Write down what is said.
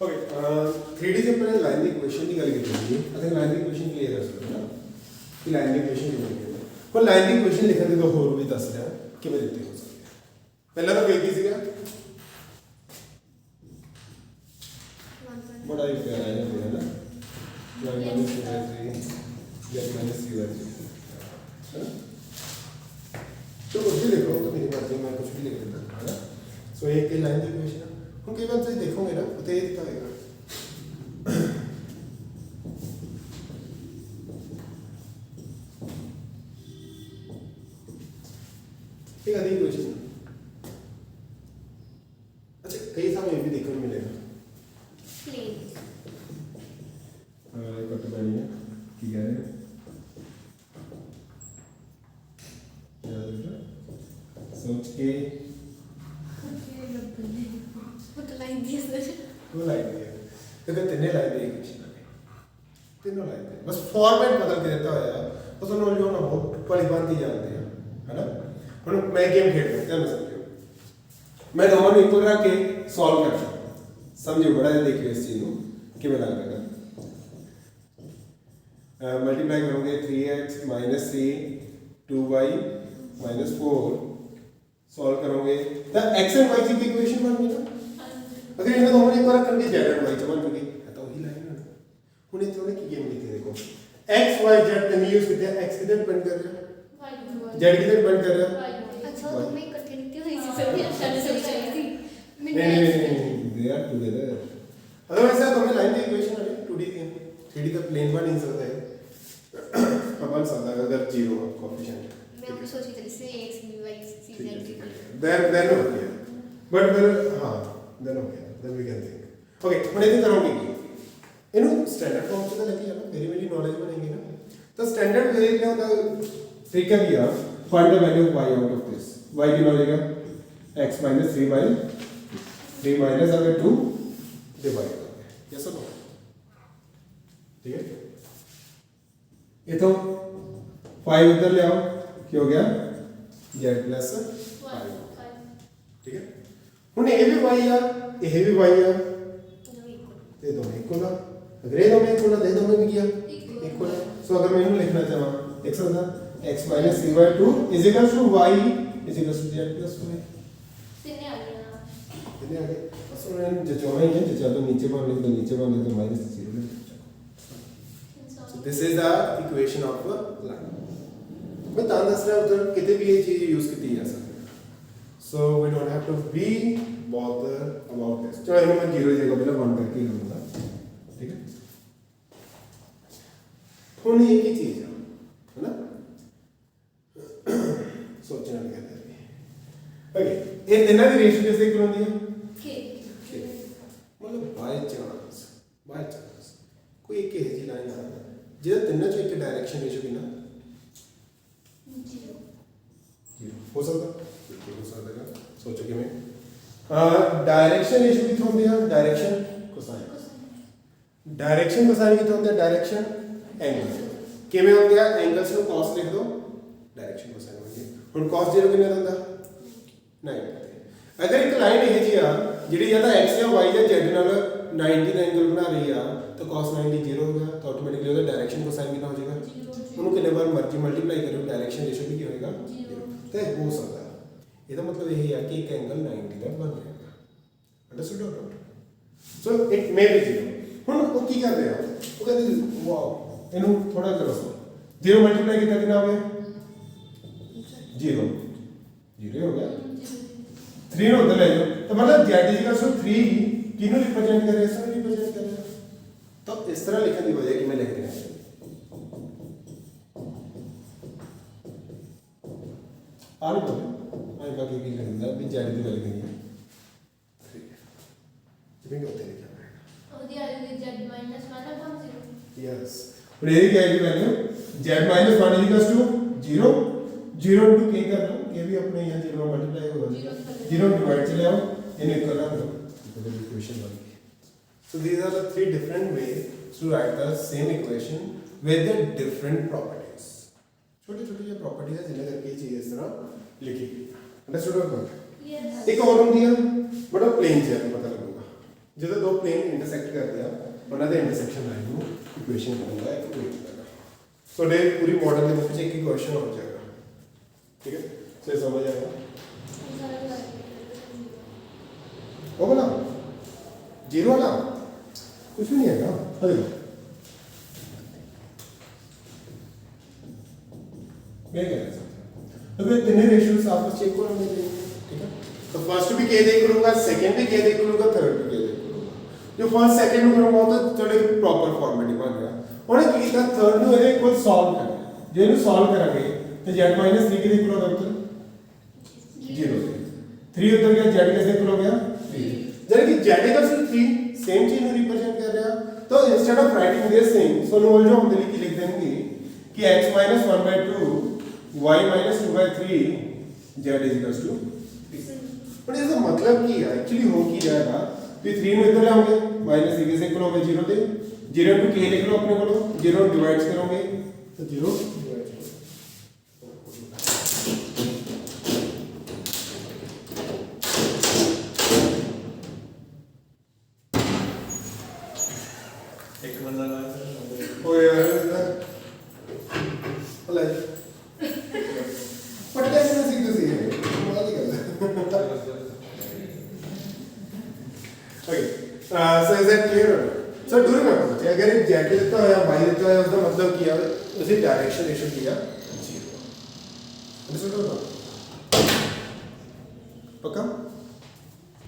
okay 3D से अपने line की इक्वेशन की गल की थी आई थिंक लाइन की इक्वेशन क्लियर कर सकते ना कि लाइन की इक्वेशन किवें लिखते हैं पर लाइन की इक्वेशन लिखने के तो होर भी दस रहा किवें लिखते हो सकते हैं पहला तो की सीगा बड़ा ही प्यारा है ना y minus 3 z minus 3 है तो कुछ भी लिखो तो मेरी मर्जी मैं कुछ भी लिख देता हूं है ना सो एक की लाइन की इक्वेशन हम कई बार तो देखोगे ना तो ये दिखता होगा एक आधी इक्वेशन अच्छा कई समय भी देखने को मिलेगा प्लेन एक कट बनी है की कह रहे हैं सोच के वो लाइन है तो तीनों लाइन है इक्वेशन तीनों लाइन है बस फॉर्मेट बदल के देता है यार तो सुनो जो ना हो पली बांधी जाते हैं है ना ਹੁਣ मैं गेम खेल रहा हूं ध्यान समझियो मैं दोनों को इक्वल रख के सॉल्व करता हूं समझियो बड़ा देखियो इस चीज को किਵੇਂ लगेगा मल्टीप्लाई करोगे 3x - 3 2y - 4 सॉल्व करोगे तो x एंड y की इक्वेशन बन गई ना अगर इन्हें दोनों एक बार कर दी z एंड y बन गई है तो वही लाइन है ਹੁਣ ਇੱਥੇ ਉਹਨੇ ਕੀ ਗੇਮ ਕੀਤੀ ਦੇਖੋ x y z ਤੇ ਨਹੀਂ ਯੂਜ਼ ਕੀਤਾ x ਕਿਤੇ ਡਿਪੈਂਡ ਕਰ ਰਿਹਾ z ਕਿਤੇ ਡਿਪੈਂਡ ਕਰ ਰਿਹਾ अच्छा तो मैं इकट्ठे लिखती हुई थी सब अच्छा से चली थी नहीं they are together अदरवाइज तो हमें लाइन की इक्वेशन है 2D की 3D का प्लेन बन नहीं सकता है अपन सकता अगर 0 कोएफिशिएंट मैं वो सोची थी से x y z then हो गया बट फिर हां then हो गया then we can think okay मैं इसे करूंगी इनु स्टैंडर्ड फॉर्म से लेके जाना वेरी वेरी नॉलेज बनेगी ना तो स्टैंडर्ड वे क्या होता है तरीका क्या find the value of y out of this y कितना हो जाएगा x - 3 by 3 minus अगर 2 डिवाइड यस और नो ठीक है ये तो 5 इधर ले आओ क्या हो गया z plus 5 ठीक है ਹੁਣ ਇਹ ਵੀ y ਆ ਇਹ ਵੀ y ਆ ਇਹ ਦੋਵੇਂ ਇਕੁਅਲ ਆ अगर ये दोनों इक्वल है दे दोनों भी क्या इक्वल है सो अगर मैं इन्हें लिखना चाहूं x होगा x - 3 by 2 is equal to y is equal to z plus 5 तिन्ने आ गया इतने आगे बस उन्होंने जचोना ही है जचा तो नीचे बन ले तो नीचे बन ले तो -0 so this is the equation of a line मैं तान दस रहा उधर कितने भी ये चीज यूज की जा सकती है so we don't have to be bother about this चलो इन्हें मैं 0 जगह पहले 1 करके ही लूंगा ठीक है होने एक ही चीज है ना सोचना नहीं करते ओके ये तीनों की रेशियो कैसे इक्वल होती है के मतलब बाय चांस कोई एक ही जी लाइन आ रहा है जे तीनों चो एक डायरेक्शन रेशियो की ना 0 हो सकता बिल्कुल हो सकता है सोचो कि मैं डायरेक्शन रेशियो कितना होती है डायरेक्शन कोसाइन कितना होता है डायरेक्शन एंगल किਵੇਂ ਹੁੰਦੇ ਆ एंगल्स ਨੂੰ cos लिख दो डायरेक्शन कोसाइन हो गई ਹੁਣ cos 0 ਕਿੰਨਾ ਹੁੰਦਾ 9 अगर एक लाइन है जी आ ਜਿਹੜੀ ਜਾਂ ਤਾਂ x ਜਾਂ y ਜਾਂ z ਨਾਲ 90 ਦਾ ਐਂਗਲ ਬਣਾ ਰਹੀ ਆ ਤਾਂ cos 90 0 ਹੋ ਗਿਆ ਤਾਂ ਆਟੋਮੈਟਿਕਲੀ ਉਹਦਾ डायरेक्शन कोसाइन कितना हो जाएगा ਉਹਨੂੰ ਕਿੰਨੇ ਵਾਰ ਮਰਜ਼ੀ ਮਲਟੀਪਲਾਈ ਕਰਿਓ डायरेक्शन ਰੇਸ਼ੋ ਵੀ ਕੀ ਹੋਏਗਾ 0 ਤੇ ਹੋ ਸਕਦਾ ਇਹਦਾ ਮਤਲਬ ਇਹ ਹੈ ਕਿ ਇੱਕ ਐਂਗਲ 90 ਦਾ ਬਣ ਜਾਏਗਾ understood or not so it may be 0 ਹੁਣ ਉਹ ਕੀ ਕਰਦੇ ਆ ਉਹ ਕਹਿੰਦੇ ਵਾਓ ਇਹਨੂੰ ਥੋੜਾ ਕਰੋ 0 ਮਲਟੀਪਲਾਈ ਕੀਤਾ ਕਿੰਨਾ ਹੋ ਗਿਆ 0 हो गया 3 नो उधर ले जाओ तो मतलब z इक्वल टू 3 किनो रिप्रेजेंट कर रहे हैं सब रिप्रेजेंट कर रहे हैं तो इस तरह लिखने की वजह कि मैं लिख रहा हूं आने बोले आई बाकी की लिखना भी z की वैल्यू नहीं है ठीक है जितने होते लिखना पड़ेगा और दिया z - 1/0 यस और ये क्या है की value z - 1 equal to 0 0 into k कर लो ये भी अपने यहाँ 0 मल्टीप्लाई होगा 0 डिवाइड चले आओ इन्हें इक्वल रख दो तो इक्वेशन बन गई so these are the three different ways to write the same equation with the different properties छोटे-छोटे ये प्रॉपर्टीज है जिन्हें करके ये चीज इस तरह लिखी गई अंडरस्टूड और नॉट यस एक और होती है बड़ा प्लेन से पता लगेगा ਜਦੋਂ ਦੋ ਪਲੇਨ ਇੰਟਰਸੈਕਟ ਕਰਦੇ ਆ ਉਹਨਾਂ ਦੇ ਇੰਟਰਸੈਕਸ਼ਨ ਲਾਈਨ ਨੂੰ ਇਕੁਏਸ਼ਨ ਬਣਦਾ ਹੈ ਇਕੁਏਟ ਕਰਨਾ ਤੁਹਾਡੇ ਪੂਰੀ ਮਾਡਲ ਦੇ ਵਿੱਚ ਇੱਕ ਹੀ ਕੁਐਸਚਨ ਹੋ ਜਾਏਗਾ ठीक है से समझ आएगा वो वाला जीरो वाला कुछ भी नहीं है ना अरे मैं क्या कर सकता अब ये तीनों रेशियोज आपको चेक करने चाहिए ठीक है तो फर्स्ट भी के देख लूंगा सेकंड भी के देख लूंगा थर्ड भी के देख लूंगा जो फर्स्ट सेकंड में करूंगा तो थोड़े प्रॉपर फॉर्मेट बन गया और एक इतना थर्ड ਨੂੰ ਇਹਦੇ ਕੋਲ ਸੋਲਵ ਕਰਨਾ ਜੇ ਇਹਨੂੰ ਸੋਲਵ ਕਰਾਂਗੇ तो z minus 3 कितने किलो होगा 0 3 उधर गया z कैसे किलो गया 3 यानी कि z इक्वल टू 3 सेम चीज को रिप्रेजेंट कर रहा तो instead of writing this thing so no जो हम लिख देंगे कि x minus 1/2 y minus 2/3 z is equals to पर इसका मतलब की है एक्चुअली हो की जाएगा तो 3 में इधर लाओगे माइनस 3 कैसे किलो होगा 0 थे 0 टू k लिख लो अपने को 0 डिवाइड करोगे तो 0 एक बंदा ना ओ यार भला पट कैसे ना सीख सी है कमाल ही कर okay so is that clear so do remember अगर एक z देता है या y देता है उसका मतलब किया उसी डायरेक्शन रेशो किया 0 अंडरस्टूड पक्का